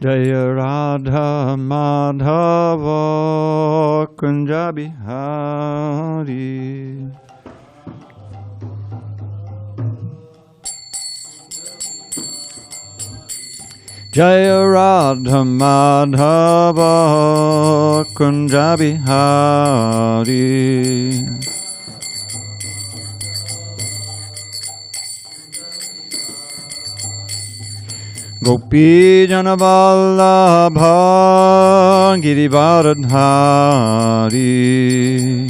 Jaya Radha Madhava Kunja Bihari. Jaya Radha Madhava Kunja Bihari. Gopi Janavallabha Girivaradhari.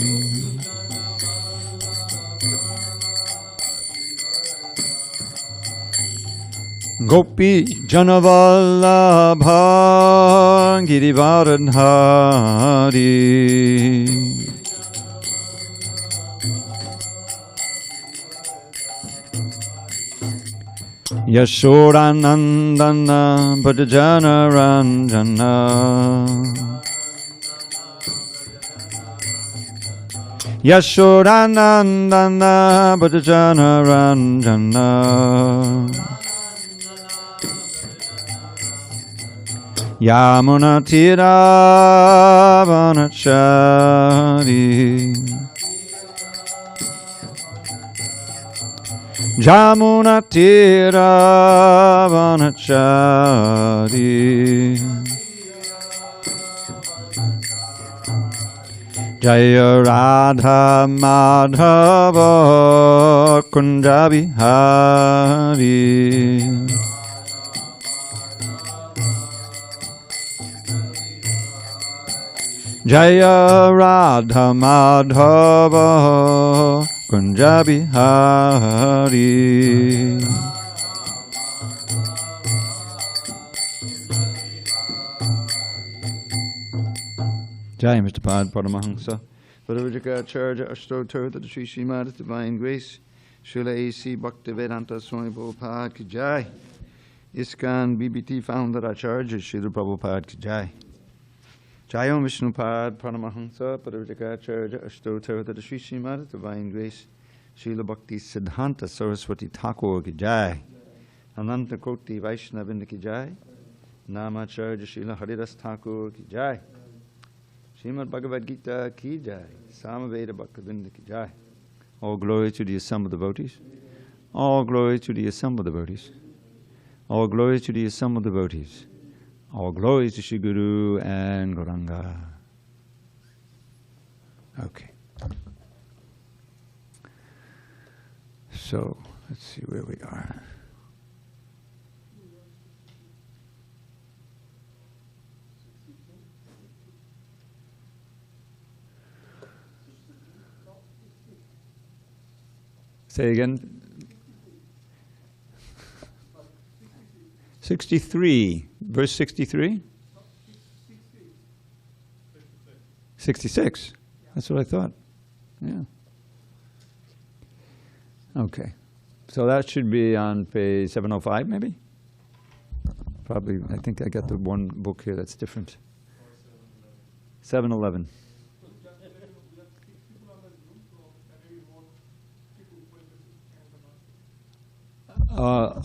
Gopi Janavallabha Girivaradhari. Yashodanandana Bhajana Ranjana. Yashodanandana Bhajana Ranjana. Yamuna Tira Vanachari. Jamuna Tira Vanachari. Jaya Radha Madhava Kunja Bihari. Jaya Radha Madhava Kunja Bihari. Jai Mr. Pad Paramahansa Parivajaka Acharya Ashtotar the Sri Srimad Divine Grace Srila A.C. Bhaktivedanta Swami Prabhupada Ki Jai. ISKCON BBT Founder Acharya Srila Prabhupada Ki Jai. Jayam Vishnupad Paramahansa Parivajaka Acharya Ashtotar the Sri Srimad Divine Grace Srila Bhakti Siddhanta Saraswati Thakur Ki Jai. Ananta Koti Vaishnavinda Ki Jai. Namacharya Srila Haridas Thakur Ki Jai. Srimad Bhagavad Gita Ki Jai. Samaveda Bhaktivinda Ki Jai. All glory to the assembled devotees. All glory to the assembled devotees. All glory to the assembled devotees. All glory to Shri Guru and Gauranga. Okay. So, let's see where we are. Say again. 63. Verse 63? 66. That's what I thought. Yeah. Okay. So that should be on page 705, maybe? Probably, I think I got the one book here that's different. 711.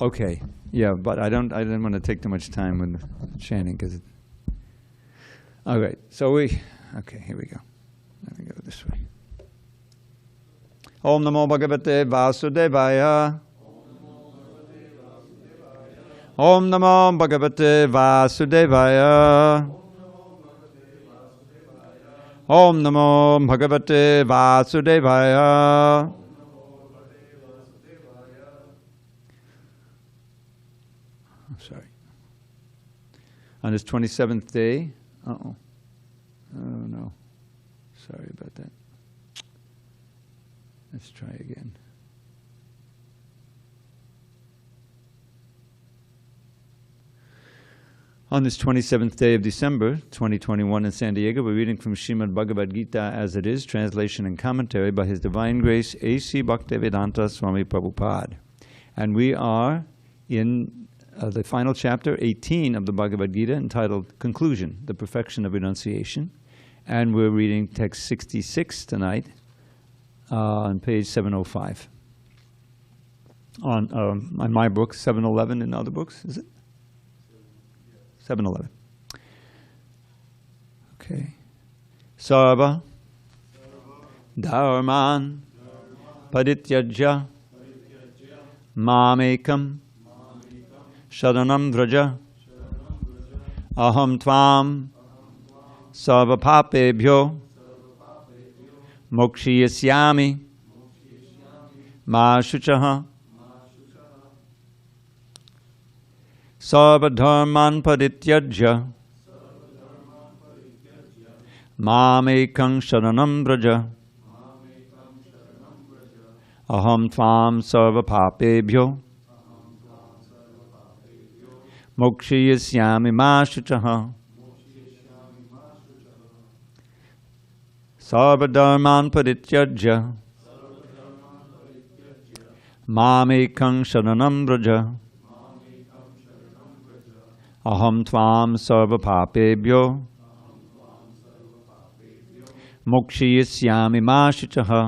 Okay. Yeah, but I didn't want to take too much time with chanting because. All right. So okay, here we go. Let me go this way. Om Namo Bhagavate Vasudevaya. Om Namo Bhagavate Vasudevaya. Om Namo Bhagavate Vasudevaya. Sorry. On this 27th day, oh no, sorry about that. Let's try again. On this 27th day of December, 2021 in San Diego, we're reading from Srimad Bhagavad Gita as it is, translation and commentary by His Divine Grace A.C. Bhaktivedanta Swami Prabhupada. And we are in the final chapter, 18 of the Bhagavad Gita, entitled Conclusion, the Perfection of Renunciation. And we're reading text 66 tonight on page 705. On my book, 711 in other books, is it? 711. Okay. Sarva dharman parityajya mamekam sharanam vraja aham tvam sarva papebhyo mokshiyasyami ma shuchaha. Sarva dharman parityajya mamekam sharanam vraja aham tvam sarva papebhyo mokshiyasyami ma shuchaha. Sarva dharman parityajya mamekam sharanam vraja aham tvam sarva papebhyo mokshiyasyami ma shuchaha.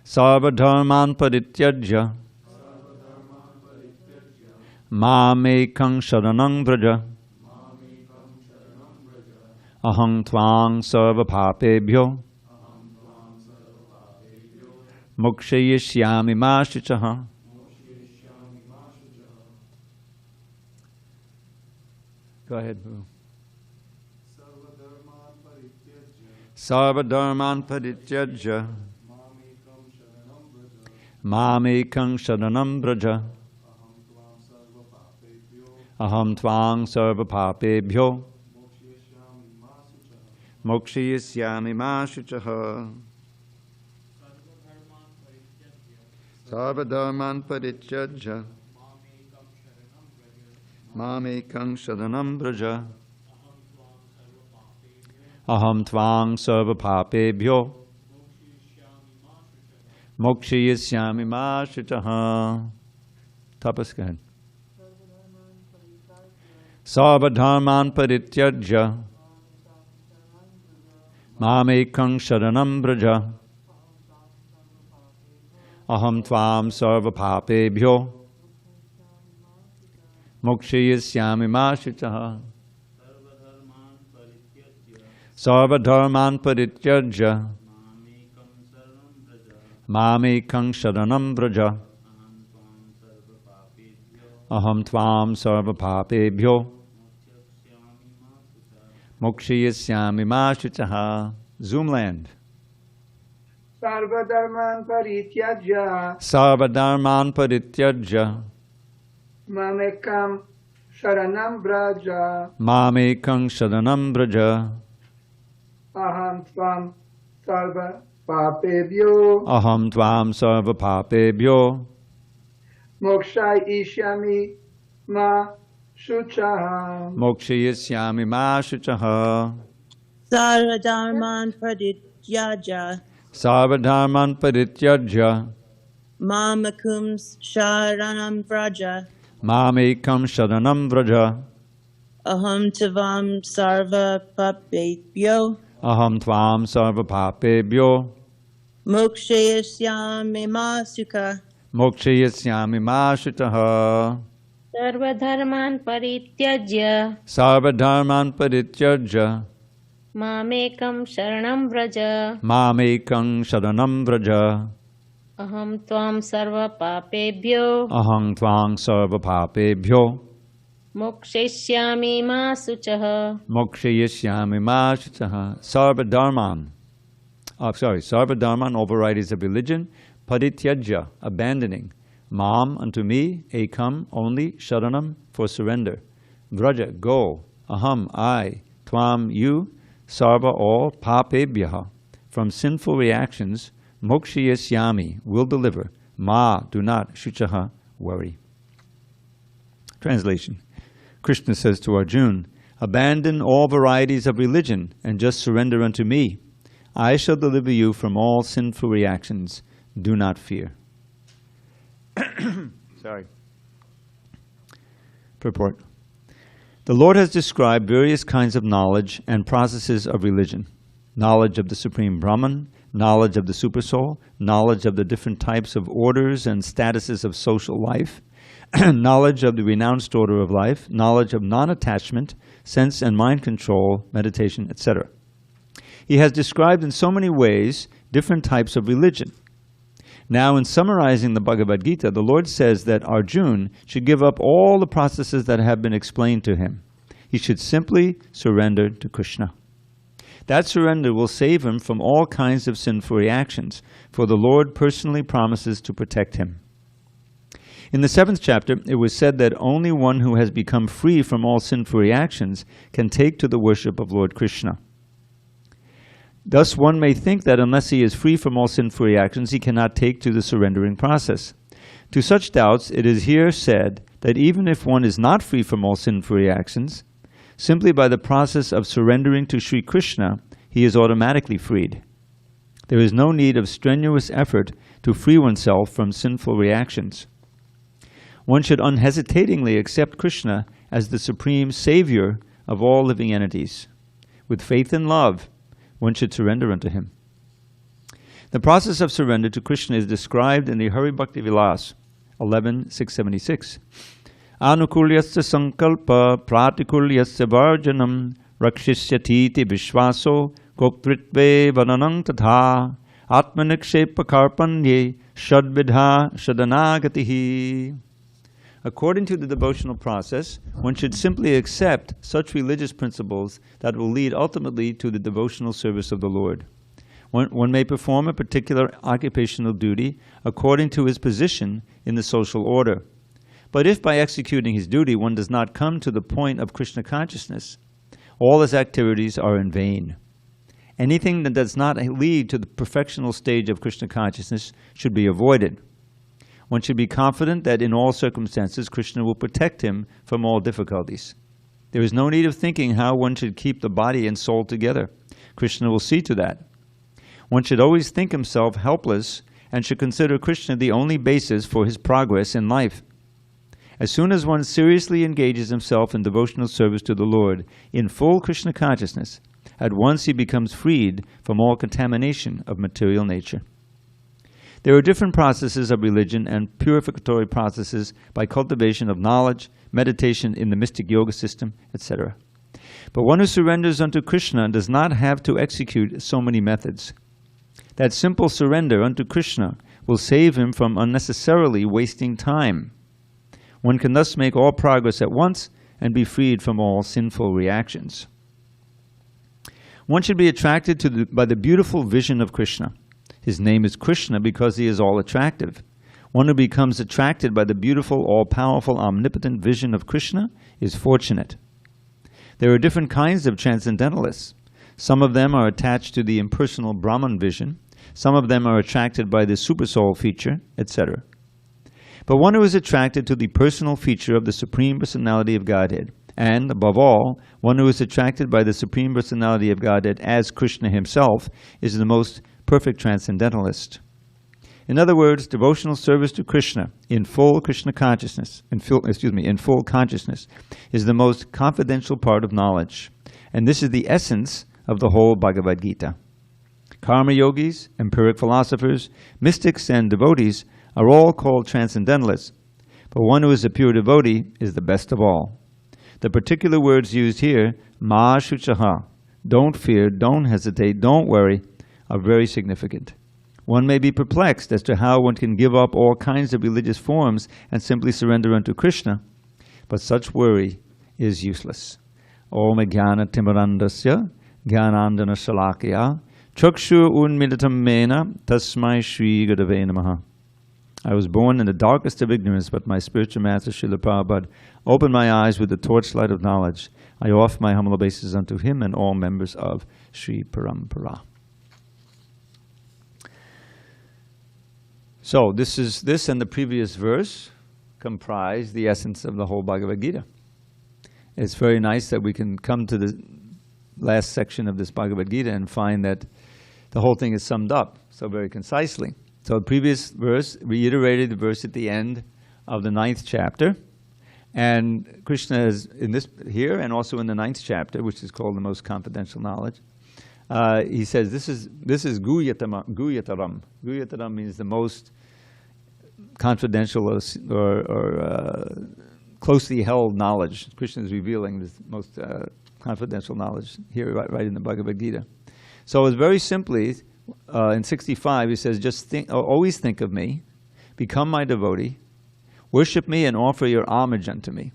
Sarva dharman parityajya mamekam sharanam vraja aham tvam sarva papebhyo mokshiyasyami ma shuchaha. Go ahead, Boo. Sarva dharman parityajya mamekam sharanam vraja aham tvam sarva papebhyo mokshiyasyami ma shuchaha. Sarva dharman parityajya mamekam sharanam vraja aham tvam sarva papebhyo mokshiyasyami ma shuchaha. Tapas, go ahead. Sarva dharman parityajya mamekam sharanam vraja aham tvam sarva papebhyo mokshiyasyami ma shuchaha. Sarva dharman parityajya mamekam sharanam vraja aham tvam sarva papebhyo mokshiyasyami ma shuchaha. Zoomland. Sarva dharman parityajya Sarva dharman parityajya mamekam sharanam vraja mamekam sharanam vraja aham tvam sarva papebhyo aham tvam sarva papebhyo mokshaishyami ma shuchaha. mokshiyasyami ma shuchaha. Sarva dharman parityajya Sarva dharman parityajya mamakum sharanam vraja mamekam sharanam vraja aham tavam sarva papebhyo aham tvam sarva papebhyo mokshayasyami ma sukha. mokshiyasyami ma shuchaha. सर्वधर्मान् परित्यज्य Sarva dharman parityajya मामेकं शरणं Vraj mamekam sharanam vraja अहं त्वां सर्वपापेभ्यो aham tvam sarva papebhyo मोक्षयिष्यामि मा शुचः. mokshiyasyami ma shuchaha. Sarva dharman. Sarva dharman, all varieties of religion. Parityajya, abandoning. Mam, unto me. Ekam, only. Sharanam, for surrender. Vraja, go. Aham, I. Tvam, you. Sarva, all. Papebhyaha, from sinful reactions. Mokshiyasyami, will deliver. Ma, do not. Shuchaha, worry. Translation. Krishna says to Arjun, abandon all varieties of religion and just surrender unto me. I shall deliver you from all sinful reactions. Do not fear. Sorry. Purport. The Lord has described various kinds of knowledge and processes of religion. Knowledge of the Supreme Brahman, knowledge of the Supersoul, knowledge of the different types of orders and statuses of social life, knowledge of the renounced order of life, knowledge of non-attachment, sense and mind control, meditation, etc. He has described in so many ways different types of religion. Now, in summarizing the Bhagavad Gita, the Lord says that Arjun should give up all the processes that have been explained to him. He should simply surrender to Krishna. That surrender will save him from all kinds of sinful reactions, for the Lord personally promises to protect him. In the 7th chapter, it was said that only one who has become free from all sinful reactions can take to the worship of Lord Krishna. Thus, one may think that unless he is free from all sinful reactions, he cannot take to the surrendering process. To such doubts, it is here said that even if one is not free from all sinful reactions, simply by the process of surrendering to Sri Krishna, he is automatically freed. There is no need of strenuous effort to free oneself from sinful reactions. One should unhesitatingly accept Krishna as the supreme savior of all living entities. With faith and love, one should surrender unto him. The process of surrender to Krishna is described in the Hari Bhakti Vilas 11.676. Anukulyasya sankalpa pratikulyasya varjanam rakshishyatiti vishvaso goptritve vananang tatha atmanikshepa karpanye shadvidha shadanagatihi. According to the devotional process, one should simply accept such religious principles that will lead ultimately to the devotional service of the Lord. One may perform a particular occupational duty according to his position in the social order. But if by executing his duty one does not come to the point of Krishna consciousness, all his activities are in vain. Anything that does not lead to the perfectional stage of Krishna consciousness should be avoided. One should be confident that in all circumstances Krishna will protect him from all difficulties. There is no need of thinking how one should keep the body and soul together. Krishna will see to that. One should always think himself helpless and should consider Krishna the only basis for his progress in life. As soon as one seriously engages himself in devotional service to the Lord in full Krishna consciousness, at once he becomes freed from all contamination of material nature. There are different processes of religion and purificatory processes by cultivation of knowledge, meditation in the mystic yoga system, etc. But one who surrenders unto Krishna does not have to execute so many methods. That simple surrender unto Krishna will save him from unnecessarily wasting time. One can thus make all progress at once and be freed from all sinful reactions. One should be attracted by the beautiful vision of Krishna. His name is Krishna because he is all attractive. One who becomes attracted by the beautiful, all-powerful, omnipotent vision of Krishna is fortunate. There are different kinds of transcendentalists. Some of them are attached to the impersonal Brahman vision. Some of them are attracted by the supersoul feature, etc. But one who is attracted to the personal feature of the Supreme Personality of Godhead, and, above all, one who is attracted by the Supreme Personality of Godhead as Krishna himself, is the most perfect transcendentalist. In other words, devotional service to Krishna in full Krishna consciousness, in full consciousness, is the most confidential part of knowledge. And this is the essence of the whole Bhagavad Gita. Karma yogis, empiric philosophers, mystics, and devotees are all called transcendentalists, but one who is a pure devotee is the best of all. The particular words used here, ma shuchaha, don't fear, don't hesitate, don't worry, are very significant. One may be perplexed as to how one can give up all kinds of religious forms and simply surrender unto Krishna, but such worry is useless. Om jnana timirandasya jnanandana shalakya chakshu unmilitam mena tasmai shri gurave namaha. I was born in the darkest of ignorance, but my spiritual master Srila Prabhupada opened my eyes with the torchlight of knowledge. I offer my humble obeisances unto him and all members of Sri Parampara. So this and the previous verse comprise the essence of the whole Bhagavad Gita. It's very nice that we can come to the last section of this Bhagavad Gita and find that the whole thing is summed up so very concisely. So the previous verse reiterated the verse at the end of the 9th chapter, and Krishna is in this here and also in the 9th chapter, which is called the most confidential knowledge. He says this is guyataram. Guyataram means the most confidential or closely held knowledge. Krishna is revealing this most confidential knowledge here, right in the Bhagavad Gita. So it's very simply, in 65, he says, just always think of me, become my devotee, worship me and offer your homage unto me.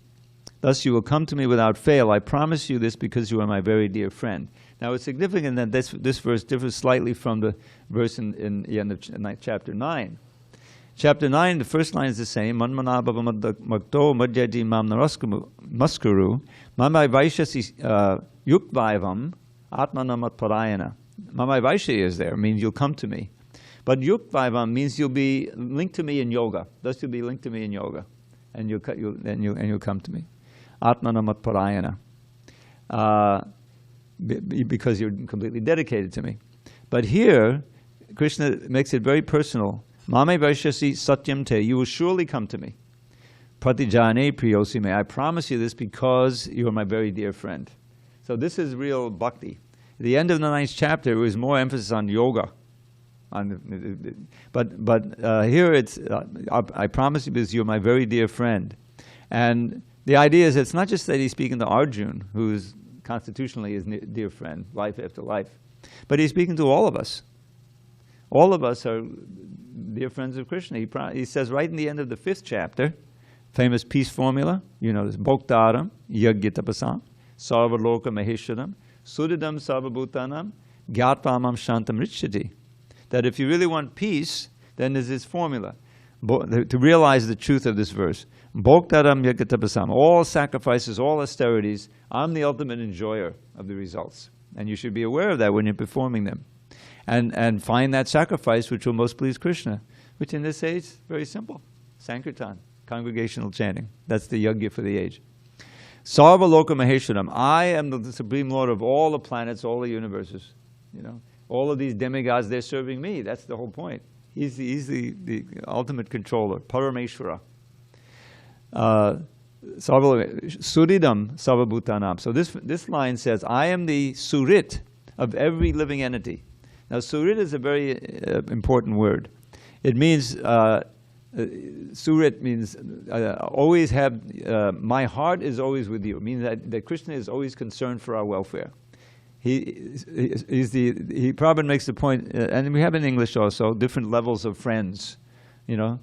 Thus you will come to me without fail. I promise you this because you are my very dear friend. Now it's significant that this verse differs slightly from the verse in the end of chapter 9. Chapter 9, the first line is the same. Manmana bhava makto madhyaji mam namaskuru mamai vaishasi yuktvaivam atmanamat parayana. Mamai vaishya is there, means you'll come to me. But yuktvaivam means you'll be linked to me in yoga. Thus you'll be linked to me in yoga. And you'll come to me. Atmanamat parayana. Because you're completely dedicated to me. But here, Krishna makes it very personal. Mame vaishyasi satyam te, you will surely come to me. Pratijane priyosi me, I promise you this because you are my very dear friend. So this is real bhakti. At the end of the 9th chapter, it was more emphasis on yoga. But here it's, I promise you because you're my very dear friend. And the idea is it's not just that he's speaking to Arjun, who's constitutionally his dear friend, life after life, but he's speaking to all of us. All of us are dear friends of Krishna. He says right in the end of the 5th chapter, famous peace formula, you know this, Bhoktaram, Yagyatapasam, Sarvaloka Maheshwaram, Sudidam Sarvabhutanam, Gyatpamam Shantam Richati. That if you really want peace, then there's this formula to realize the truth of this verse. Bhoktaram Yagyatapasam, all sacrifices, all austerities, I'm the ultimate enjoyer of the results. And you should be aware of that when you're performing them. And find that sacrifice which will most please Krishna, which in this age is very simple. Sankirtan, congregational chanting. That's the yajna for the age. Sarva Loka Maheshwaram, I am the Supreme Lord of all the planets, all the universes. You know, all of these demigods, they're serving me. That's the whole point. He's the ultimate controller, Parameshwara. Suridam Sarvabhutanam. So this line says, I am the Surit of every living entity. Now, surit is a very important word. It means, surit means always have, my heart is always with you. It means that Krishna is always concerned for our welfare. Prabhupada makes the point, and we have in English also, different levels of friends. You know,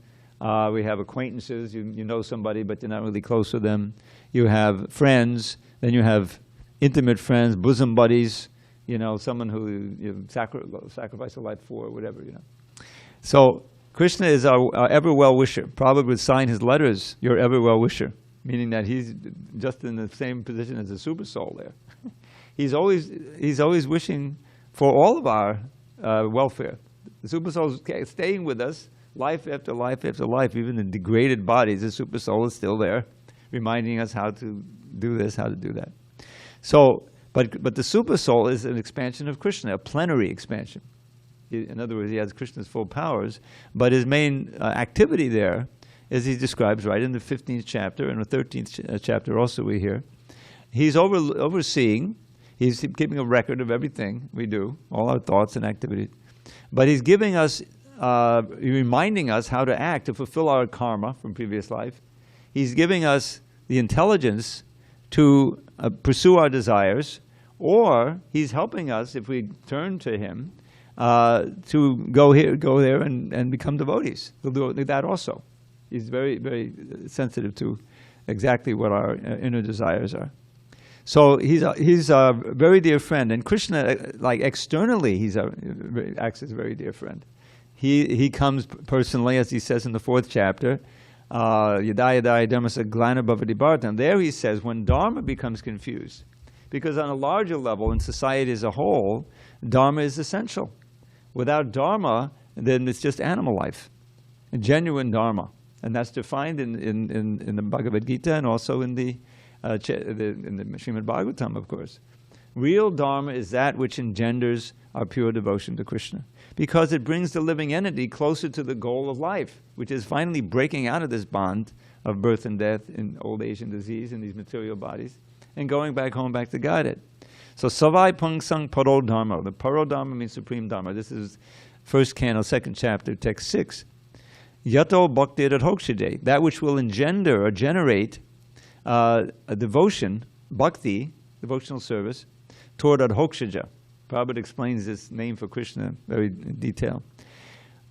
we have acquaintances, you know somebody, but you're not really close to them. You have friends, then you have intimate friends, bosom buddies. You know, someone who you sacrifice a life for, or whatever, you know. So, Krishna is our ever well-wisher. Prabhupada would sign his letters, your ever well-wisher, meaning that he's just in the same position as the super soul there. He's always wishing for all of our welfare. The super soul is staying with us life after life after life. Even in degraded bodies, the super soul is still there, reminding us how to do this, how to do that. So, But the super soul is an expansion of Krishna, a plenary expansion. In other words, he has Krishna's full powers, but his main activity there, as he describes right in the 15th chapter, and the 13th chapter also we hear, he's overseeing, he's keeping a record of everything we do, all our thoughts and activities, but he's giving us, reminding us how to act to fulfill our karma from previous life. He's giving us the intelligence to pursue our desires, or he's helping us, if we turn to him, to go there and become devotees. He'll do that also. He's very, very sensitive to exactly what our inner desires are. So he's a very dear friend, and Krishna, like externally, acts as a very dear friend. He comes personally, as he says in the 4th chapter, Yadaya Dharmasa Glana Bhavati Bhartam. There he says, when Dharma becomes confused, because on a larger level, in society as a whole, Dharma is essential. Without Dharma, then it's just animal life, a genuine Dharma. And that's defined in the Bhagavad Gita and also in the Srimad Bhagavatam, of course. Real Dharma is that which engenders our pure devotion to Krishna, because it brings the living entity closer to the goal of life, which is finally breaking out of this bond of birth and death in old age and disease in these material bodies, and going back home, back to Godhead. So, Savai Pungsang Paro Dharma. The Paro Dharma means Supreme Dharma. This is 1st Canto, 2nd chapter, text 6. Yato bhakti radhokshide, that which will engender or generate a devotion, bhakti, devotional service, toward adhokshaja. Prabhupada explains this name for Krishna very in detail.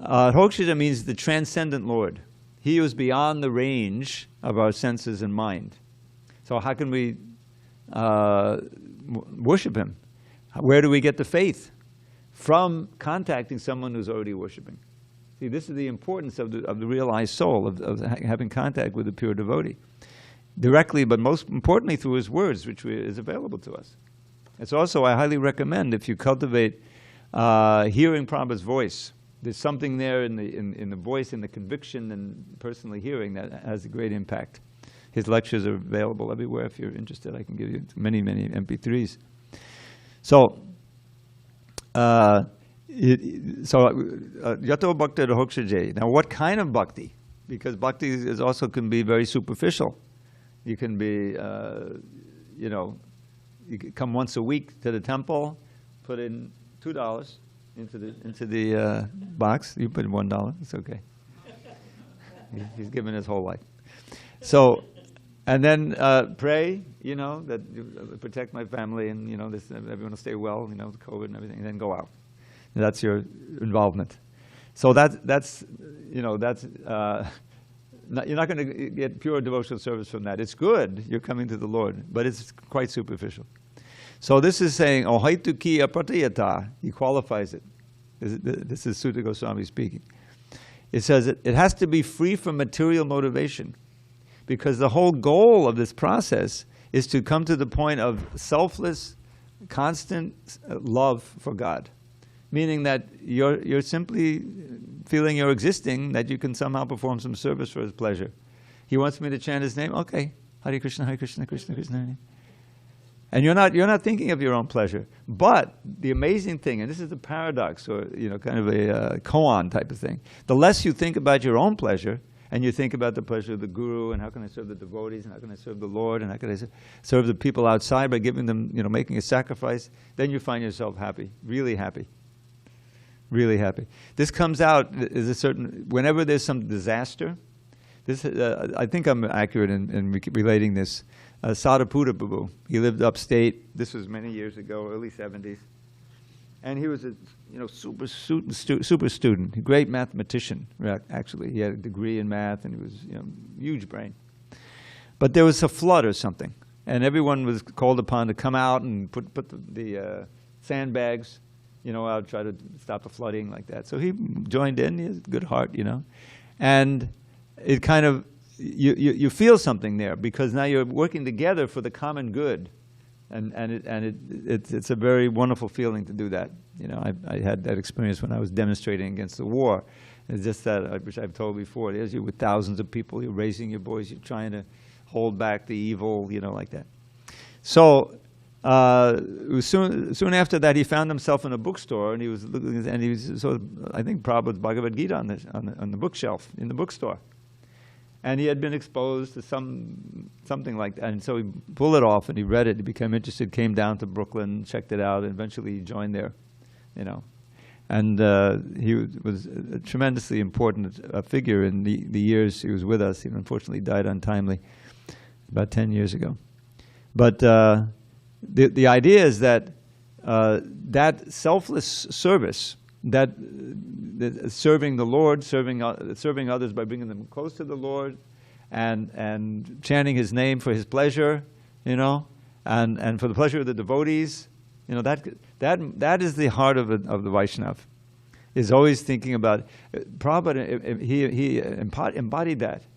Adhokshaja means the transcendent Lord. He who is beyond the range of our senses and mind. So how can we worship him? Where do we get the faith? From contacting someone who's already worshiping. See, this is the importance of the realized soul, of having contact with a pure devotee. Directly, but most importantly through his words, which is available to us. It's also, I highly recommend, if you cultivate hearing Prabhupada's voice, there's something there in the voice, in the conviction, and personally hearing that has a great impact. His lectures are available everywhere. If you're interested, I can give you many, many MP3s. So, Yato Bhakti Hokshaje. Now, what kind of bhakti? Because bhakti is also can be very superficial. You can be, you can come once a week to the temple, put in $2 into the box. You put in $1. It's okay. He's given his whole life. So, and then pray, that you protect my family and, everyone will stay well, with COVID and everything, and then go out. And that's your involvement. So that's you're not going to get pure devotional service from that. It's good, you're coming to the Lord, but it's quite superficial. So this is saying, ohaitu ki apratayata, he qualifies it. This is Sutta Goswami speaking. It says it has to be free from material motivation, because the whole goal of this process is to come to the point of selfless, constant love for God. Meaning that you're simply feeling you're existing, that you can somehow perform some service for his pleasure. He wants me to chant his name, okay. Hare Krishna, Krishna Krishna, Hare. And you're not thinking of your own pleasure. But the amazing thing, and this is the paradox, or kind of a koan type of thing. The less you think about your own pleasure, and you think about the pleasure of the guru, and how can I serve the devotees, and how can I serve the Lord, and how can I serve the people outside by giving them, making a sacrifice, then you find yourself happy, really happy. Really happy. This comes out is a certain, whenever there's some disaster, this I think I'm accurate in relating this. Sadhaputta Prabhu, he lived upstate. This was many years ago, early 70s. And he was a super student, a great mathematician, actually. He had a degree in math and he was huge brain. But there was a flood or something. And everyone was called upon to come out and put the sandbags out, try to stop the flooding like that. So he joined in, he has a good heart, And it kind of, you feel something there, because now you're working together for the common good. And it's a very wonderful feeling to do that. I had that experience when I was demonstrating against the war. It's just that, which I've told before, there's you with thousands of people, you're raising your boys, you're trying to hold back the evil, like that. So, soon after that, he found himself in a bookstore, and he was looking, and he was I think Prabhupada's Bhagavad Gita on the bookshelf in the bookstore, and he had been exposed to something like that, and so he pulled it off and he read it. He became interested, came down to Brooklyn, checked it out, and eventually he joined there, and he was a tremendously important figure in the years he was with us. He unfortunately died untimely about 10 years ago, but. The idea is that that selfless service, that serving the Lord, serving others by bringing them close to the Lord, and chanting His name for His pleasure, and for the pleasure of the devotees, that is the heart of the Vaishnav. Is always thinking about Prabhupada. He embodied that.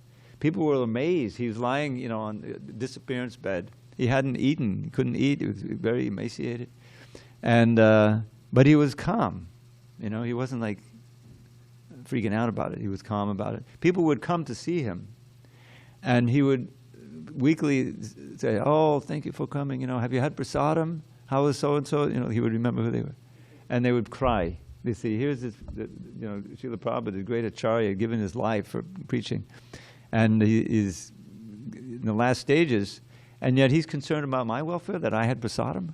People were amazed. He was lying, on a disappearance bed. He hadn't eaten. He couldn't eat. He was very emaciated, and but he was calm. He wasn't like freaking out about it. He was calm about it. People would come to see him, and he would weekly say, "Oh, thank you for coming. Have you had prasadam? How was so and so?" He would remember who they were, and they would cry. They say, "Here's this, Srila Prabhupada, the great acharya, given his life for preaching, and he is in the last stages." And yet he's concerned about my welfare, that I had prasadam,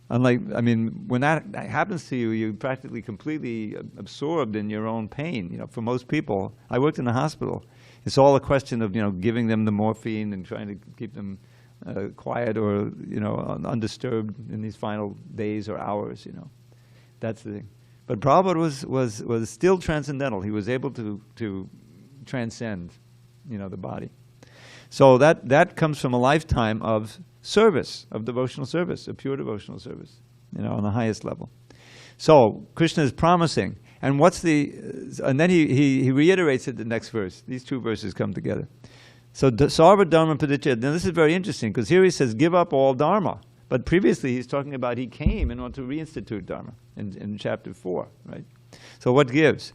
Unlike, I mean, when that happens to you, you're practically completely absorbed in your own pain. You know, for most people, I worked in a hospital. It's all a question of, you know, giving them the morphine and trying to keep them quiet or, you know, undisturbed in these final days or hours, you know. That's the thing. But Prabhupada was still transcendental. He was able to transcend, you know, the body. So that comes from a lifetime of service, of devotional service, of pure devotional service, you know, on the highest level. So Krishna is promising, and and then he reiterates it in the next verse. These two verses come together. So sarva dharma padiccheda. Now this is very interesting because here he says, give up all dharma. But previously he's talking about he came in order to reinstitute dharma in chapter 4, right? So what gives?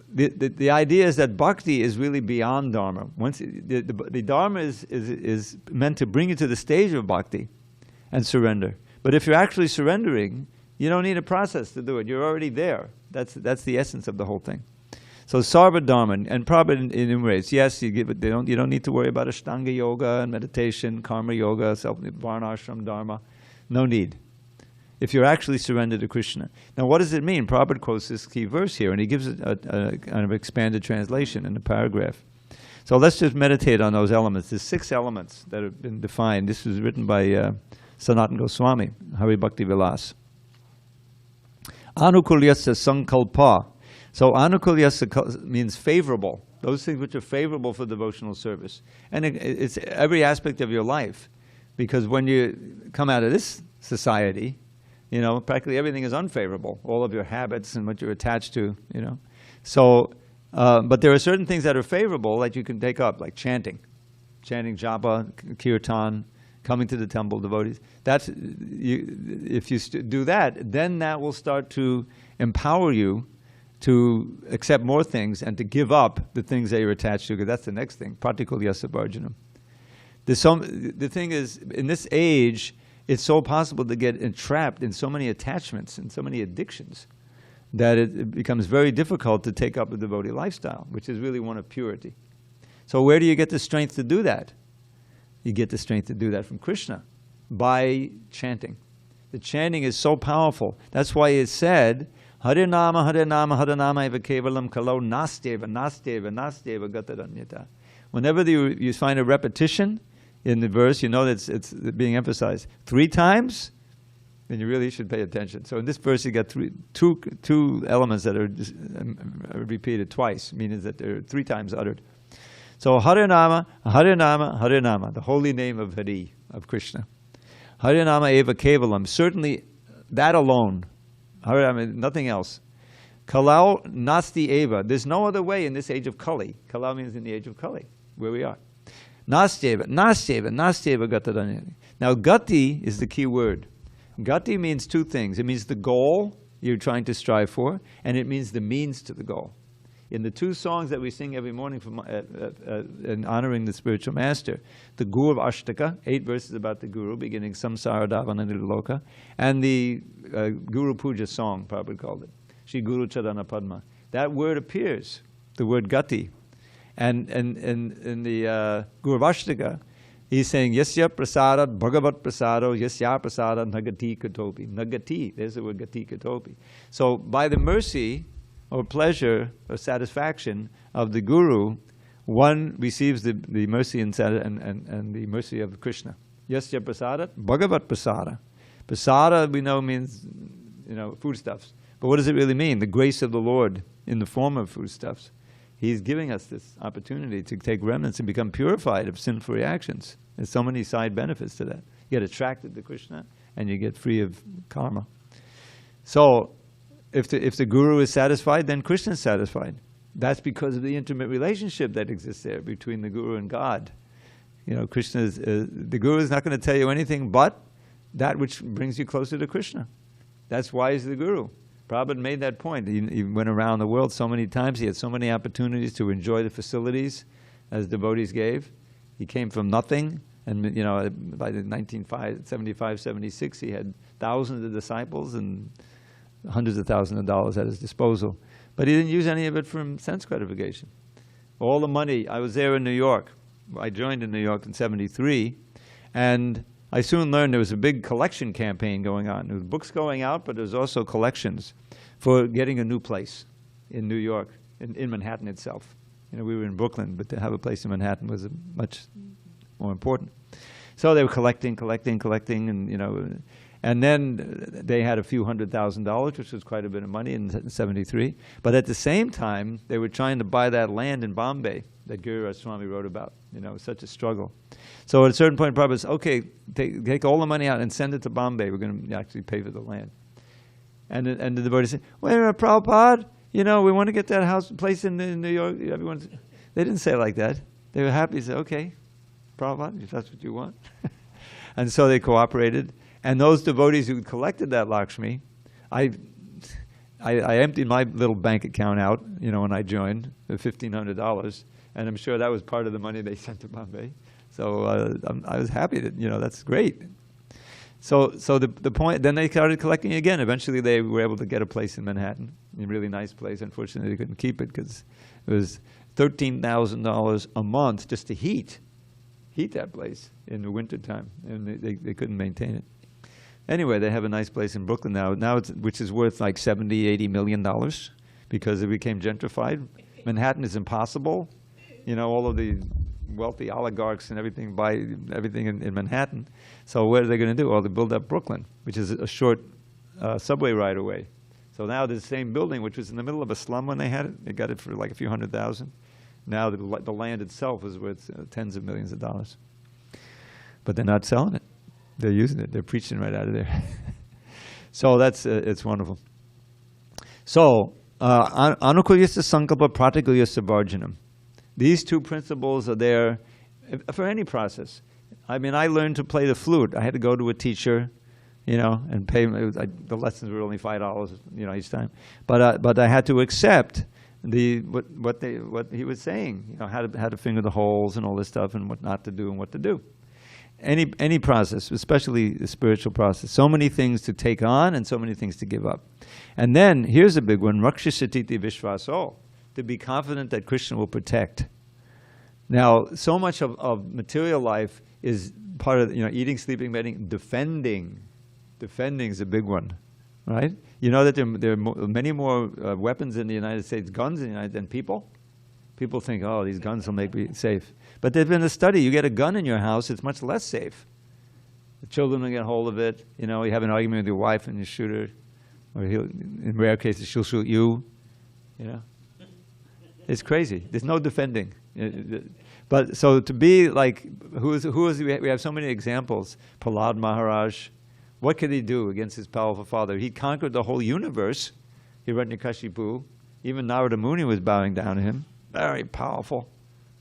The idea is that bhakti is really beyond dharma. Once the dharma is meant to bring you to the stage of bhakti and surrender. But if you're actually surrendering, you don't need a process to do it. You're already there. That's the essence of the whole thing. So sarva dharma, and Prabhupada enumerates, yes, you don't need to worry about ashtanga yoga and meditation, karma yoga, varnashram dharma. No need. If you're actually surrendered to Krishna. Now what does it mean? Prabhupada quotes this key verse here, and he gives it a kind of expanded translation in the paragraph. So let's just meditate on those elements. There's 6 elements that have been defined. This was written by Sanatana Goswami, Hari Bhakti Vilas. Anukulyasya sankalpa. So anukulyasya means favorable. Those things which are favorable for devotional service. And it's every aspect of your life. Because when you come out of this society, you know, practically everything is unfavorable. All of your habits and what you're attached to, you know. So, but there are certain things that are favorable that you can take up, like chanting japa, kirtan, coming to the temple, devotees. That's, if you do that, then that will start to empower you to accept more things and to give up the things that you're attached to, because that's the next thing, partikulyasa bharjanam. The thing is, in this age, it's so possible to get entrapped in so many attachments and so many addictions that it becomes very difficult to take up a devotee lifestyle, which is really one of purity. So where do you get the strength to do that? You get the strength to do that from Krishna, by chanting. The chanting is so powerful. That's why it said, Hare Nama, Hare Nama, Hare Nama eva kevalam kalau nasteva, nasteva, nasteva gatadanyata. Whenever you find a repetition in the verse, you know that it's being emphasized 3 times, then you really should pay attention. So in this verse, you got two elements that are repeated twice, meaning that they're 3 times uttered. So Hare Nama, Hare Nama, Hare Nama, the holy name of Hari, of Krishna. Hare Nama eva kevalam, certainly that alone. Hare Nama, nothing else. Kalau nasti eva, there's no other way in this age of Kali. Kalau means in the age of Kali, where we are. Nasteva, nasteva, nasteva gatadanyati. Now gati is the key word. Gati means 2 things. It means the goal you're trying to strive for, and it means the means to the goal. In the 2 songs that we sing every morning in honoring the spiritual master, the Guru of Ashtaka, 8 verses about the Guru, beginning Samsara Davana Niloka, and the Guru Puja song, Prabhupada called it, Shri Guru Chadana Padma. That word appears, the word gati. And in the Guru Vashtaka, he's saying, Yasya prasadat bhagavat prasado, yasya prasadat nagati katopi. Nagati, there's the word gati katopi. So by the mercy or pleasure or satisfaction of the Guru, one receives the mercy and the mercy of Krishna. Yasya prasadat bhagavat prasada. Prasada, we know, means, you know, foodstuffs. But what does it really mean? The grace of the Lord in the form of foodstuffs. He's giving us this opportunity to take remnants and become purified of sinful reactions. There's so many side benefits to that. You get attracted to Krishna, and you get free of karma. So, if the Guru is satisfied, then Krishna is satisfied. That's because of the intimate relationship that exists there between the Guru and God. You know, the Guru is not going to tell you anything but that which brings you closer to Krishna. That's why he's the Guru. Prabhupada made that point. He went around the world so many times. He had so many opportunities to enjoy the facilities as devotees gave. He came from nothing, and, you know, by the 1975, 76, he had thousands of disciples and hundreds of thousands of dollars at his disposal. But he didn't use any of it for sense gratification. All the money, I was there in New York. I joined in New York in 73, and I soon learned there was a big collection campaign going on. There was books going out, but there was also collections for getting a new place in New York, in Manhattan itself. You know, we were in Brooklyn, but to have a place in Manhattan was much more important. So they were collecting, and you know, and then they had a few $100,000, which was quite a bit of money in '73. But at the same time, they were trying to buy that land in Bombay that Giriraj Swami wrote about. You know, it was such a struggle. So at a certain point, Prabhupada said, okay, take all the money out and send it to Bombay. We're going to actually pay for the land. And the devotees said, wait a minute, Prabhupada, you know, we want to get that place in New York. They didn't say it like that. They were happy to say, okay, Prabhupada, if that's what you want. And so they cooperated. And those devotees who collected that Lakshmi, I emptied my little bank account out, you know, when I joined, the $1,500. And I'm sure that was part of the money they sent to Bombay. So I was happy that, you know, that's great. So the point, then they started collecting again. Eventually they were able to get a place in Manhattan, a really nice place. Unfortunately, they couldn't keep it because it was $13,000 a month just to heat that place in the wintertime, and they couldn't maintain it. Anyway, they have a nice place in Brooklyn now which is worth like $70–80 million because it became gentrified. Manhattan is impossible. You know, all of the wealthy oligarchs and everything buy everything in Manhattan. So what are they going to do? Well, they build up Brooklyn, which is a short subway ride away. So now the same building, which was in the middle of a slum when they had it, they got it for like a few $100,000. Now the land itself is worth tens of millions of dollars. But they're not selling it. They're using it. They're preaching right out of there. So that's it's wonderful. So anukulyasya sankalpa pratikulyasya varjanam. These two principles are there for any process. I mean, I learned to play the flute. I had to go to a teacher, you know, and pay. The lessons were only $5, you know, each time. But I had to accept what he was saying, you know, how to finger the holes and all this stuff, and what not to do and what to do. Any process, especially the spiritual process, so many things to take on and so many things to give up. And then here's a big one: rakshasatiti vishvaso, to be confident that Krishna will protect. Now, so much of material life is part of, you know, eating, sleeping, meditating, defending. Defending is a big one, right? You know that there are many more weapons in the United States, guns in the United States, than people. People think, oh, these guns will make me safe. But there's been a study, you get a gun in your house, it's much less safe. The children will get hold of it. You know, you have an argument with your wife and you shoot her. Or in rare cases, she'll shoot you. You know? It's crazy. There's no defending. But so to be like, we have so many examples. Prahlad Maharaj, what could he do against his powerful father? He conquered the whole universe. Hiranyakashipu. Even Narada Muni was bowing down to him. Very powerful,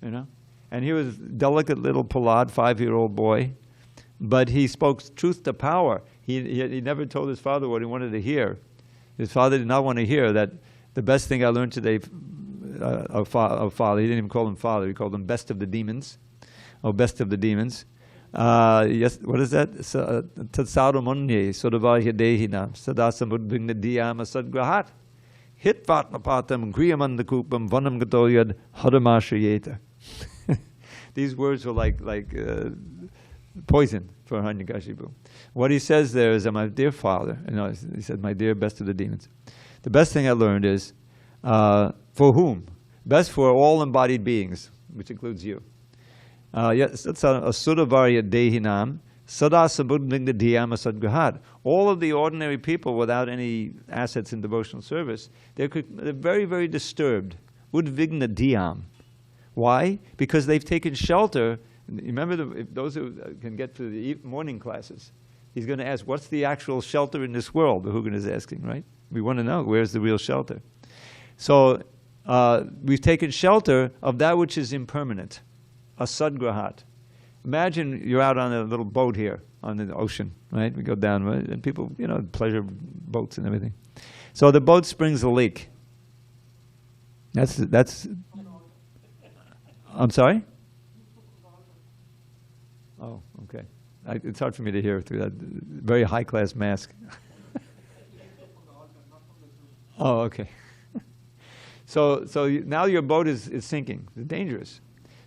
you know. And he was delicate little Prahlad, 5-year-old boy. But he spoke truth to power. He never told his father what he wanted to hear. His father did not want to hear that the best thing I learned today of father, he didn't even call him father, he called him best of the demons. Oh, best of the demons. Yes, what is that? Tatsadamunye sodavahya dehinam sadasamudvigna diyama sadgrahat hitvatnapatam griyamandakupam vanam gatoyad hadamashayeta. These words were like poison for Hiranyakashipu. What he says there is, my dear father, he said, my dear best of the demons. The best thing I learned is, for whom? Best for all embodied beings, which includes you. Asuravarya dehinam sada sabudvigna dhyama sadgrahat. All of the ordinary people without any assets in devotional service, they're very, very disturbed. Udvigna dhyam. Why? Because they've taken shelter. Remember, those who can get to the morning classes, he's going to ask, what's the actual shelter in this world? The Hugan is asking, right? We want to know, where's the real shelter? So we've taken shelter of that which is impermanent, a sadgrahat. Imagine you're out on a little boat here on the ocean, right? We go down, right? And people, you know, pleasure boats and everything. So the boat springs a leak. That's. I'm sorry? Oh, okay. It's hard for me to hear through that very high-class mask. Oh, okay. So now your boat is sinking. It's dangerous.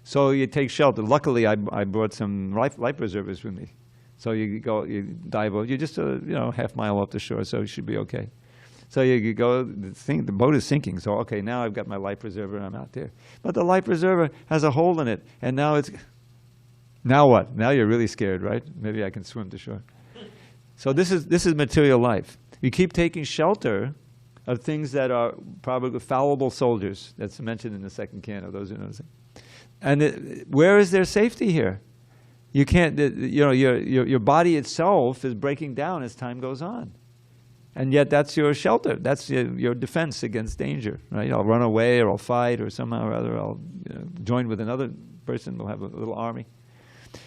So you take shelter. Luckily, I brought some life preservers with me. So you go, you dive over. You're just half mile off the shore, so you should be okay. So you go, the boat is sinking. So okay, now I've got my life preserver and I'm out there. But the life preserver has a hole in it, and now what? Now you're really scared, right? Maybe I can swim to shore. So this is material life. We keep taking shelter of things that are probably fallible soldiers. That's mentioned in the second canto. Those who know. And where is there safety here? You can't. Your body itself is breaking down as time goes on, and yet that's your shelter. That's your defense against danger, right? I'll run away, or I'll fight, or somehow or other I'll join with another person. We'll have a little army.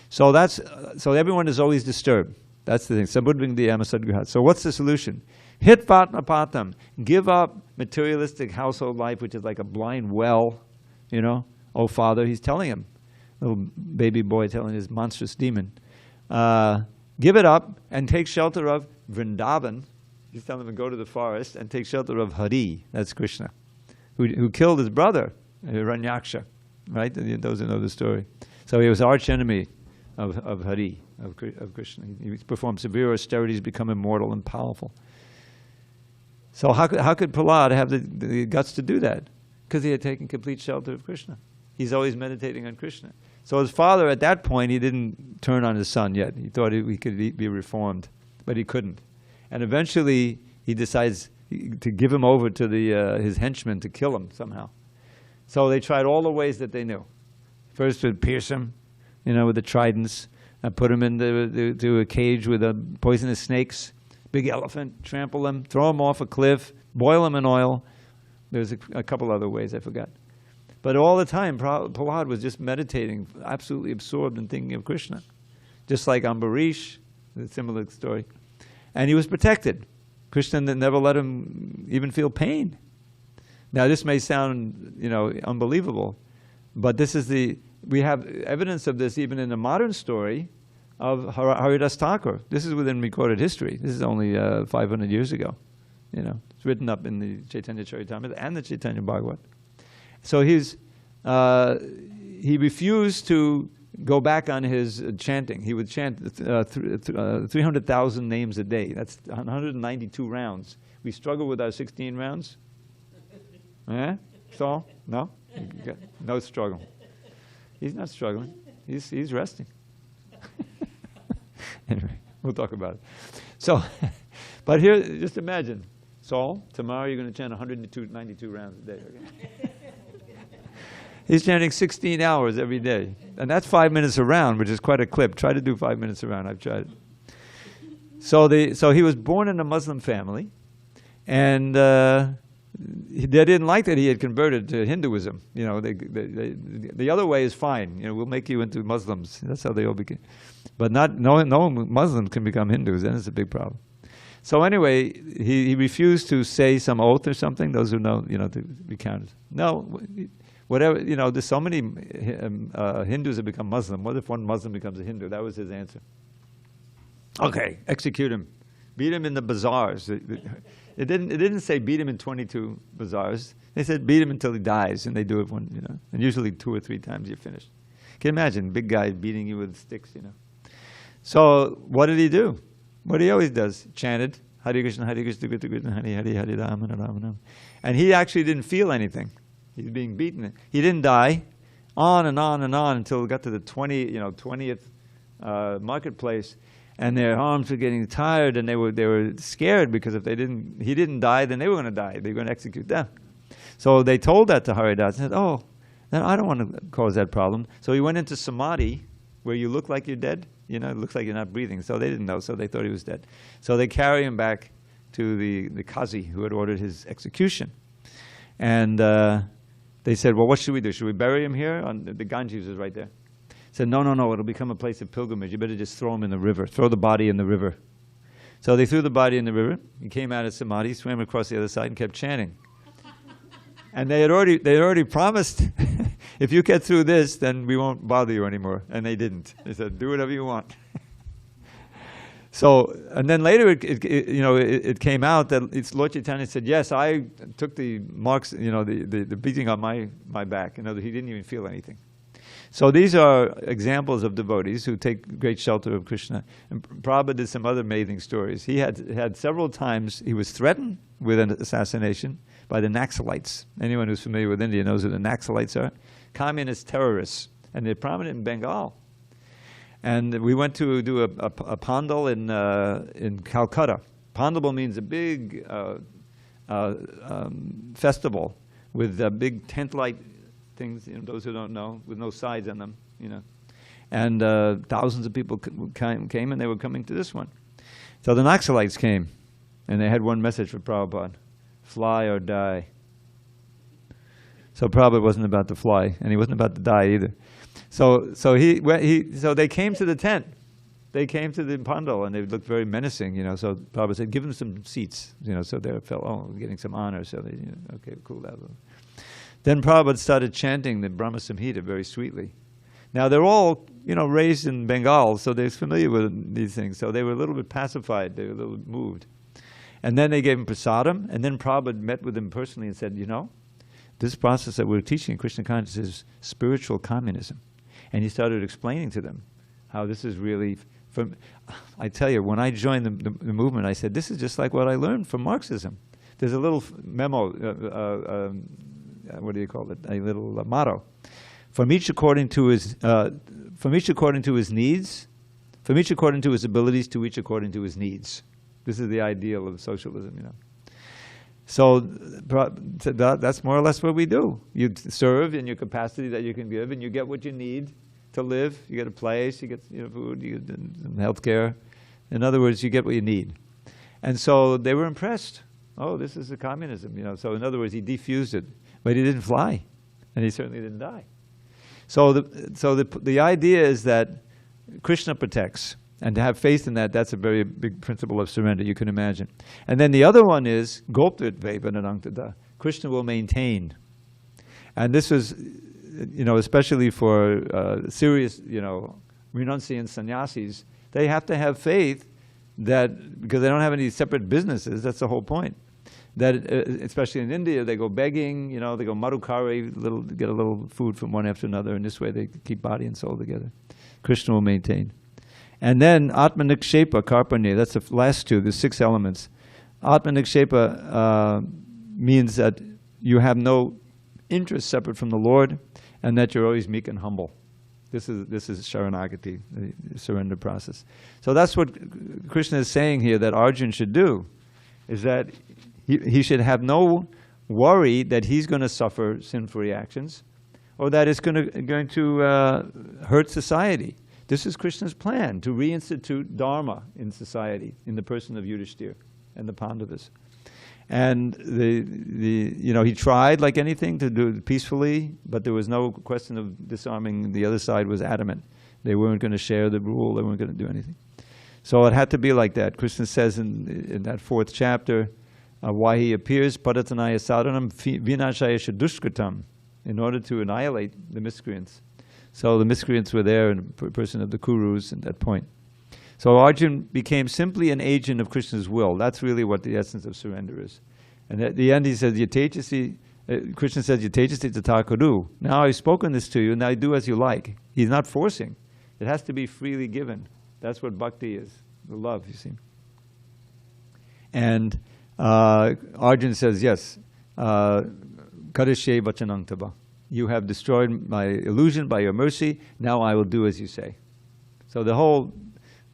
So everyone is always disturbed. That's the thing. Sabuddhvingdiyama sadgruhat. So what's the solution? Hit vatnapatam. Give up materialistic household life, which is like a blind well. Oh, Father, he's telling him. Little baby boy telling his monstrous demon. Give it up and take shelter of Vrindavan. He's telling him to go to the forest and take shelter of Hari. That's Krishna. Who killed his brother, Hiranyaksha. Right? Those who know the story. So he was arch enemy of Hari, of Krishna. He performed severe austerities, become immortal and powerful. So how could Prahlad have the guts to do that? Because he had taken complete shelter of Krishna. He's always meditating on Krishna. So his father, at that point, he didn't turn on his son yet. He thought he could be reformed, but he couldn't. And eventually, he decides to give him over to his henchmen to kill him somehow. So they tried all the ways that they knew. First, to pierce him, with the tridents, and put him into a cage with poisonous snakes, big elephant, trample him, throw him off a cliff, boil him in oil. There's a couple other ways, I forgot. But all the time, Prahlad was just meditating, absolutely absorbed in thinking of Krishna. Just like Ambarish, a similar story. And he was protected. Krishna never let him even feel pain. Now this may sound, unbelievable, but we have evidence of this even in the modern story of Haridas Thakur. This is within recorded history. This is only 500 years ago. It's written up in the Chaitanya Charitamrita and the Chaitanya Bhagavat. So he refused to go back on his chanting. He would chant 300,000 names a day. That's 192 rounds. We struggle with our 16 rounds. So, no? No struggle. He's not struggling. He's resting. Anyway, we'll talk about it. So, but here, just imagine, Saul, tomorrow you're going to chant 192 rounds a day. Okay? He's chanting 16 hours every day. And that's 5 minutes a round, which is quite a clip. Try to do 5 minutes a round. I've tried it. So he was born in a Muslim family. And they didn't like that he had converted to Hinduism. The other way is fine. We'll make you into Muslims. That's how they all became. But no Muslims can become Hindus. Then it's a big problem. So anyway, he refused to say some oath or something. Those who know, to be counted. No. Whatever, there's so many Hindus have become Muslim. What if one Muslim becomes a Hindu? That was his answer. Okay, execute him. Beat him in the bazaars. It didn't say beat him in 22 bazaars. They said beat him until he dies, and they do it one, and usually 2 or 3 times you're finished. Can you imagine, big guy beating you with sticks, So what did he do? What he always does, chanted, Hare Krishna, Hare Krishna, Krishna Krishna, Hare Hare, Hare Rama, Rama Rama. And he actually didn't feel anything. He's being beaten. He didn't die. On and on and on until it got to the 20th marketplace, and their arms were getting tired, and they were scared because if he didn't die, then they were going to die. They were going to execute them. So they told that to Haridas and said, "Oh, then I don't want to cause that problem." So he went into samadhi, where you look like you're dead. It looks like you're not breathing. So they didn't know. So they thought he was dead. So they carry him back to the Qazi who had ordered his execution, and they said, well, what should we do? Should we bury him here? The Ganges is right there. Said, no, it'll become a place of pilgrimage. You better just throw him in the river. Throw the body in the river. So they threw the body in the river. He came out of samadhi, swam across the other side, and kept chanting. And they had already promised, if you get through this, then we won't bother you anymore. And they didn't. They said, do whatever you want. So, and then later it came out that Lord Chaitanya said, yes, I took the marks, the beating on my back. He didn't even feel anything. So these are examples of devotees who take great shelter of Krishna. And Prabhupada did some other amazing stories. He had several times, he was threatened with an assassination by the Naxalites. Anyone who's familiar with India knows who the Naxalites are. Communist terrorists. And they're prominent in Bengal. And we went to do a pandal in Calcutta. Pandal means a big festival with big tent light things, those who don't know, with no sides on them, And thousands of people came, and they were coming to this one. So the Naxalites came, and they had one message for Prabhupada: fly or die. So Prabhupada wasn't about to fly, and he wasn't about to die either. So they came to the tent. They came to the pandal, and they looked very menacing, So Prabhupada said, "Give them some seats," So they felt, we're getting some honor. So they, okay, cool that. Then Prabhupada started chanting the Brahma Samhita very sweetly. Now they're all, raised in Bengal, so they're familiar with these things. So they were a little bit pacified. They were a little bit moved. And then they gave him prasadam, and then Prabhupada met with him personally and said, this process that we're teaching in Krishna consciousness is spiritual communism. And he started explaining to them how this is really, I tell you, when I joined the movement, I said, this is just like what I learned from Marxism. There's a little memo, what do you call it? A little motto. From each according to his needs, from each according to his abilities, to each according to his needs. This is the ideal of socialism, So that's more or less what we do. You serve in your capacity that you can give, and you get what you need to live. You get a place, you get food, you get health care. In other words, you get what you need. And so they were impressed. Oh, this is a communism, So in other words, he defused it, but he didn't fly, and he certainly didn't die. So the idea is that Krishna protects. And to have faith in that, that's a very big principle of surrender, you can imagine. And then the other one is, Goptit Vevananangtada. Krishna will maintain. And this was, especially for serious, renunciant sannyasis, they have to have faith that, because they don't have any separate businesses, that's the whole point. That, especially in India, they go begging, they go madhukari, get a little food from one after another, and this way they keep body and soul together. Krishna will maintain. And then Atmanikshepa, Karpanya, that's the last two, the 6 elements. Atmanikshepa means that you have no interest separate from the Lord, and that you're always meek and humble. This is Sharanagati, the surrender process. So that's what Krishna is saying here that Arjun should do, is that he should have no worry that he's going to suffer sinful reactions, or that it's going to hurt society. This is Krishna's plan, to reinstitute dharma in society, in the person of Yudhishthira and the Pandavas. And he tried, like anything, to do it peacefully, but there was no question of disarming. The other side was adamant. They weren't going to share the rule. They weren't going to do anything. So it had to be like that. Krishna says in that 4th chapter, why he appears, Padatanaya sadhanam vinashaya shadushkritam, in order to annihilate the miscreants. So the miscreants were there in the person of the Kurus at that point. So Arjun became simply an agent of Krishna's will. That's really what the essence of surrender is. And at the end he says, Krishna says, Yatejasi tathakuru. Now I've spoken this to you, now do as you like. He's not forcing. It has to be freely given. That's what bhakti is, the love, you see. And Arjun says, yes, Karishe vachanang tava. You have destroyed my illusion by your mercy. Now I will do as you say. So the whole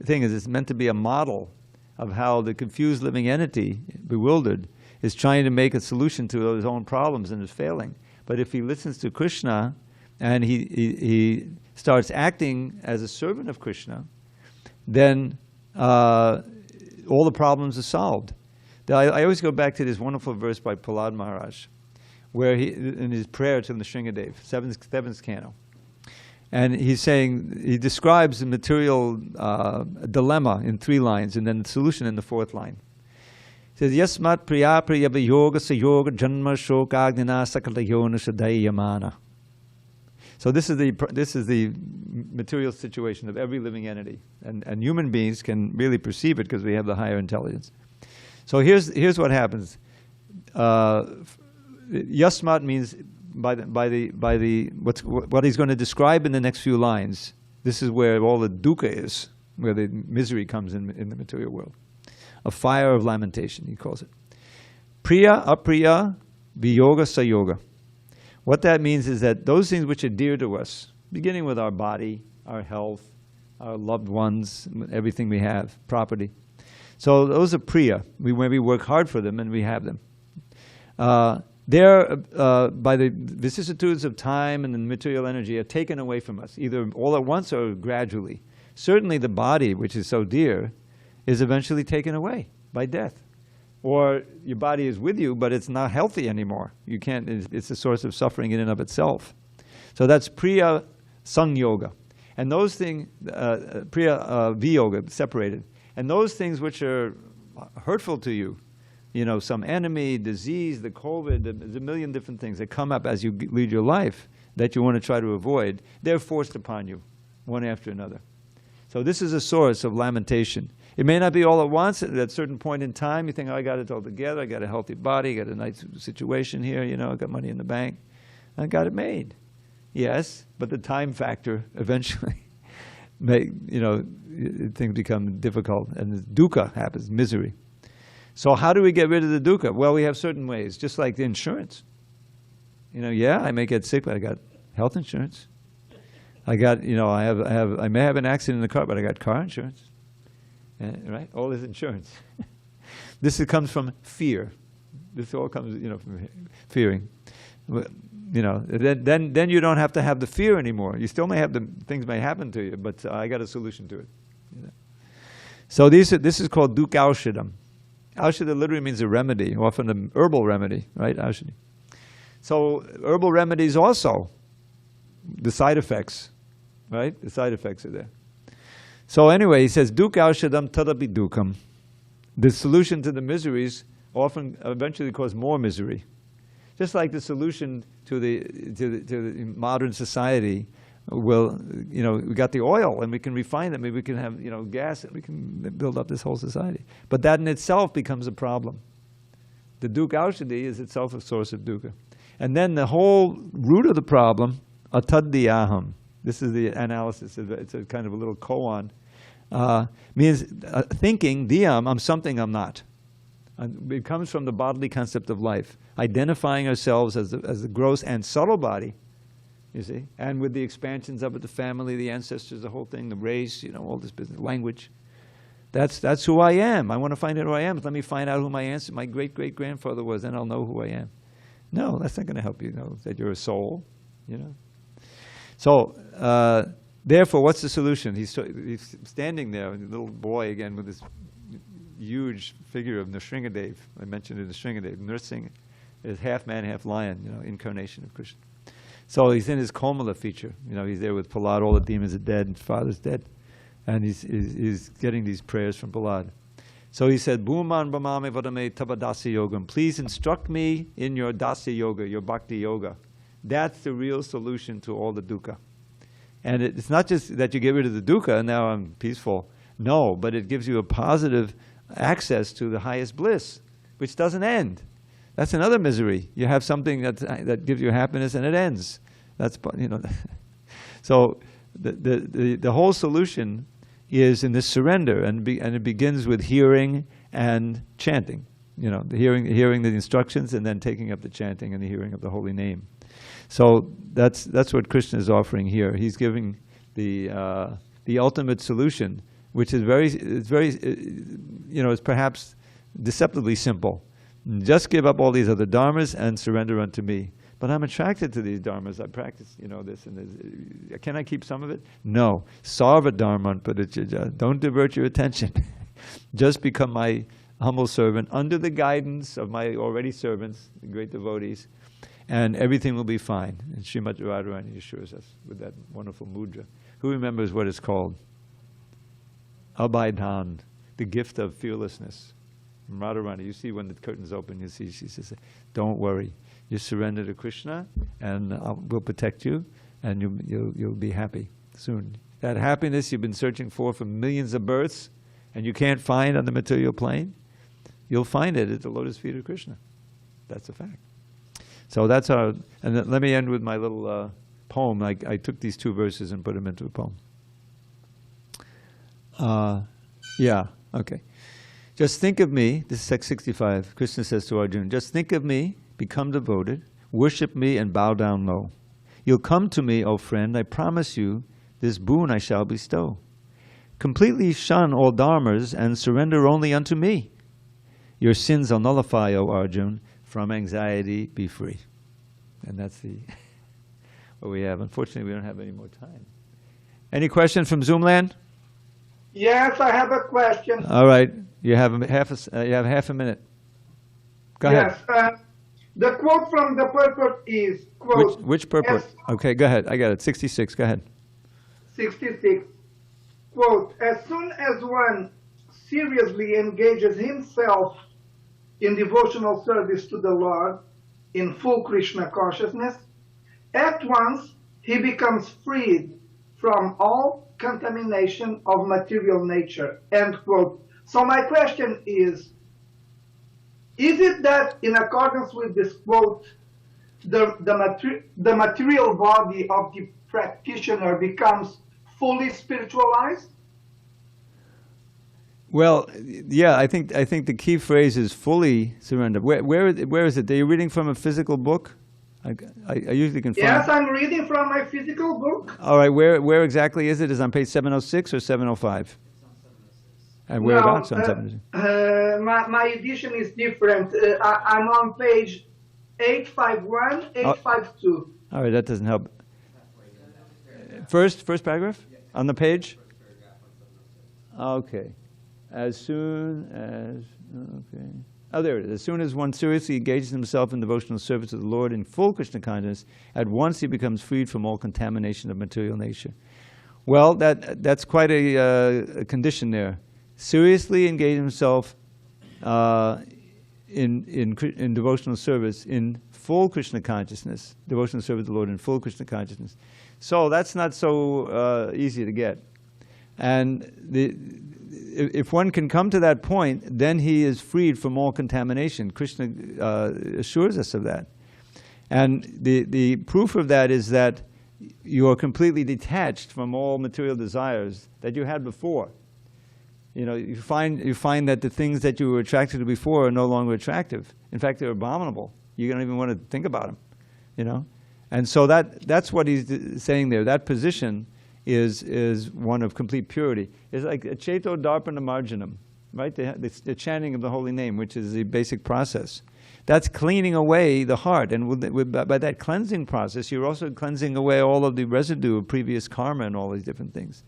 thing is it's meant to be a model of how the confused living entity, bewildered, is trying to make a solution to his own problems and is failing. But if he listens to Krishna and he starts acting as a servant of Krishna, then all the problems are solved. I always go back to this wonderful verse by Prahlad Maharaj, where he, in his prayer to the Shringadev, 7th canto. And he's saying, he describes the material dilemma in 3 lines, and then the solution in the 4th line. He says, Yasmat priya priyaba yoga sa yoga janma shokagnina sakala yona shadayamana. So this is the material situation of every living entity. And human beings can really perceive it because we have the higher intelligence. So here's what happens. Yasmat means what he's going to describe in the next few lines. This is where all the dukkha is, where the misery comes in the material world. A fire of lamentation, he calls it. Priya, apriya, viyoga, sayoga. What that means is that those things which are dear to us, beginning with our body, our health, our loved ones, everything we have, property. So those are priya. When we work hard for them and we have them. They're, by the vicissitudes of time and the material energy, are taken away from us, either all at once or gradually. Certainly the body, which is so dear, is eventually taken away by death. Or your body is with you, but it's not healthy anymore. You can't, it's a source of suffering in and of itself. So that's priya sangyoga. And those things, priya viyoga, separated. And those things which are hurtful to you, you know, some enemy, disease, the COVID, there's a million different things that come up as you lead your life that you want to try to avoid, they're forced upon you, one after another. So this is a source of lamentation. It may not be all at once. At a certain point in time, you think, oh, I got it all together. I got a healthy body. I got a nice situation here. You know, I got money in the bank. I got it made. Yes, but the time factor eventually, things become difficult, and dukkha happens, misery. So how do we get rid of the dukkha? Well, we have certain ways, just like the insurance. You know, yeah, I may get sick, but I got health insurance. I got, you know, I may have an accident in the car, but I got car insurance. Right? All is insurance. This comes from fear. This all comes, you know, from fearing. You know, then you don't have to have the fear anymore. You still may have things may happen to you, but I got a solution to it. You know? So this is called dukkha aushadam. Aushadha literally means a remedy, often an herbal remedy, right? Aushadhi. So herbal remedies also, the side effects, right? The side effects are there. So anyway, he says, dukkha aushadam tadapi dukkham. The solution to the miseries often eventually cause more misery. Just like the solution to the modern society will, you know, we got the oil and we can refine it, maybe we can have, you know, gas and we can build up this whole society. But that in itself becomes a problem. The dukkha aushadhi is itself a source of dukkha. And then the whole root of the problem, atadhyaham. This is the analysis. It's a kind of a little koan. Means thinking, dhyam, I'm something I'm not. It comes from the bodily concept of life. Identifying ourselves as the gross and subtle body, you see, and with the expansions of it, the family, the ancestors, the whole thing, the race, you know, all this business, language. That's who I am. I want to find out who I am. Let me find out who my great-great-grandfather was, then I'll know who I am. No, that's not going to help you know that you're a soul, you know. So, therefore, what's the solution? He's standing there, a little boy again with this huge figure of Nrsingadev. I mentioned it, Nrsingadev. Nrsinga is half man, half lion, you know, incarnation of Krishna. So he's in his Komala feature. You know, he's there with Prahlad. All the demons are dead, and father's dead. And he's getting these prayers from Prahlad. So he said, Bhuman Brahmame Vadame Tava Dasa Yogam. Please instruct me in your Dasa Yoga, your Bhakti Yoga. That's the real solution to all the dukkha. And it's not just that you get rid of the dukkha and now I'm peaceful. No, but it gives you a positive access to the highest bliss, which doesn't end. That's another misery. You have something that gives you happiness and it ends. That's, you know. So the whole solution is in this surrender, and it begins with hearing and chanting. You know, hearing the instructions and then taking up the chanting and the hearing of the holy name. So that's what Krishna is offering here. He's giving the ultimate solution, which is it's perhaps deceptively simple. Just give up all these other dharmas and surrender unto me. But I'm attracted to these dharmas. I practice, you know, this and this. Can I keep some of it? No. Sarva dharman padichaja. Don't divert your attention. Just become my humble servant under the guidance of my already servants, the great devotees, and everything will be fine. And Srimad Radharani assures us with that wonderful mudra. Who remembers what it's called? Abhaidan, the gift of fearlessness. Radharani, you see when the curtains open, you see she says, don't worry. You surrender to Krishna and we'll protect you and you'll be happy soon. That happiness you've been searching for millions of births and you can't find on the material plane, you'll find it at the lotus feet of Krishna. That's a fact. So that's our, and then let me end with my little poem. I took these 2 verses and put them into a poem. Yeah, okay. Just think of me, this is text 65, Krishna says to Arjuna, just think of me, become devoted, worship me and bow down low. You'll come to me, O friend, I promise you, this boon I shall bestow. Completely shun all dharmas and surrender only unto me. Your sins I'll nullify, O Arjun, from anxiety be free. And that's the what we have. Unfortunately, we don't have any more time. Any questions from Zoomland? Yes, I have a question. All right, you have half a minute. Go ahead. Yes, the quote from the purport is, quote, Which purport? Okay, go ahead. I got it. 66. Go ahead. 66, quote, as soon as one seriously engages himself in devotional service to the Lord in full Krishna consciousness, at once he becomes freed from all contamination of material nature, end quote. So my question is it that in accordance with this quote, the material body of the practitioner becomes fully spiritualized? Well, yeah, I think the key phrase is fully surrender. Where is it? Are you reading from a physical book? I usually can find. Yes, I'm reading from my physical book. All right, where exactly is it? Is it on page 706 or 705? And whereabouts on 706? My edition is different. I'm on page 851, 852. All right, that doesn't help. First paragraph on the page. Okay. As soon as, okay. Oh, there it is. As soon as one seriously engages himself in devotional service to the Lord in full Krishna consciousness, at once he becomes freed from all contamination of material nature. Well, that's quite a condition there. Seriously engage himself in devotional service in full Krishna consciousness, devotional service to the Lord in full Krishna consciousness. So that's not so easy to get. And if one can come to that point, then he is freed from all contamination. Krishna assures us of that. And the proof of that is that you are completely detached from all material desires that you had before. You know, you find that the things that you were attracted to before are no longer attractive. In fact, they're abominable. You don't even want to think about them, you know. And so that's what he's saying there. That position is one of complete purity. It's like a cheto darpana marjanam, right? The chanting of the holy name, which is the basic process. That's cleaning away the heart. And by that cleansing process, you're also cleansing away all of the residue of previous karma and all these different things.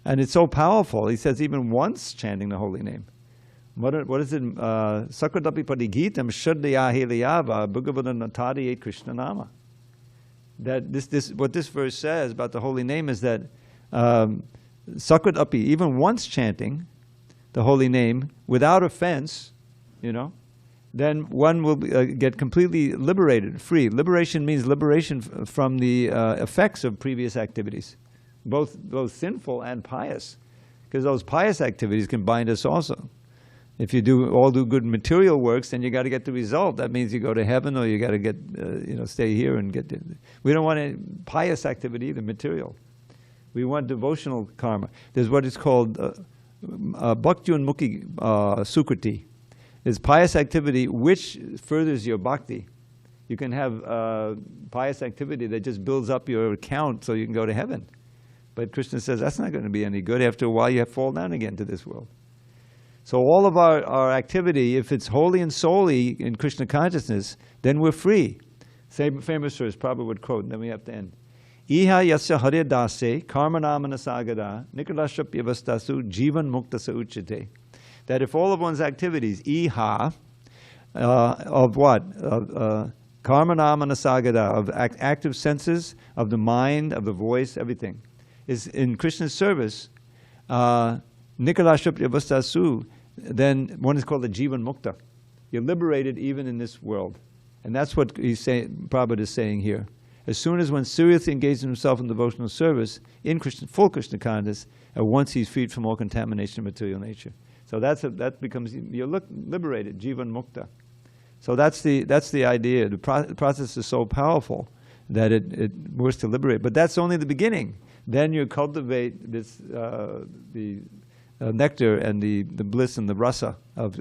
And it's so powerful. He says even once chanting the holy name. What is it? Sakradapi padigitam shaddayahiliyava bhagavada natadi et Krishna nama. That what this verse says about the holy name is that sakradapi, even once chanting the holy name without offense, you know, then one will get completely liberated, free. Liberation means liberation from the effects of previous activities, both sinful and pious, because those pious activities can bind us also. If you do good material works, then you got to get the result. That means you go to heaven, or you got to get stay here and get. We don't want any pious activity either, material. We want devotional karma. There's what is called bhakti unmukhi sukriti. It's pious activity which furthers your bhakti. You can have pious activity that just builds up your account so you can go to heaven. But Krishna says that's not going to be any good. After a while, you have to fall down again to this world. So all of our activity, if it's wholly and solely in Krishna consciousness, then we're free. Same famous verse, Prabhupada would quote, and then we have to end. Iha yasya hare dase karma namana sagada nikalasya vyavastasu jivan mukta sa uchate. That if all of one's activities, iha, of what? Karma namana sagada, of active senses, of the mind, of the voice, everything, is in Krishna's service, nikalasya vyavastasu, then one is called a jivan mukta. You're liberated even in this world. And that's what he's saying, Prabhupada is saying here. As soon as one seriously engages himself in devotional service, in full Krishna consciousness, once he's freed from all contamination of material nature. So that becomes, you're liberated, jivan mukta. So that's the idea. The process is so powerful that it works to liberate. But that's only the beginning. Then you cultivate this the nectar and the bliss and the rasa of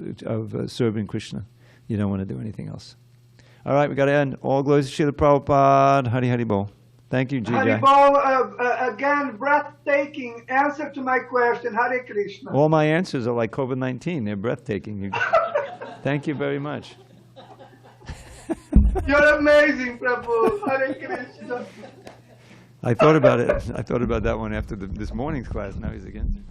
serving Krishna. You don't want to do anything else. All right, we got to end. All glories to Srila Prabhupada. Hari Hari Bol. Thank you, Hari GJ. Bol, again, breathtaking answer to my question. Hare Krishna. All my answers are like COVID-19. They're breathtaking. Thank you very much. You're amazing, Prabhu. Hare Krishna. I thought about it. I thought about that one after this morning's class. Now he's again.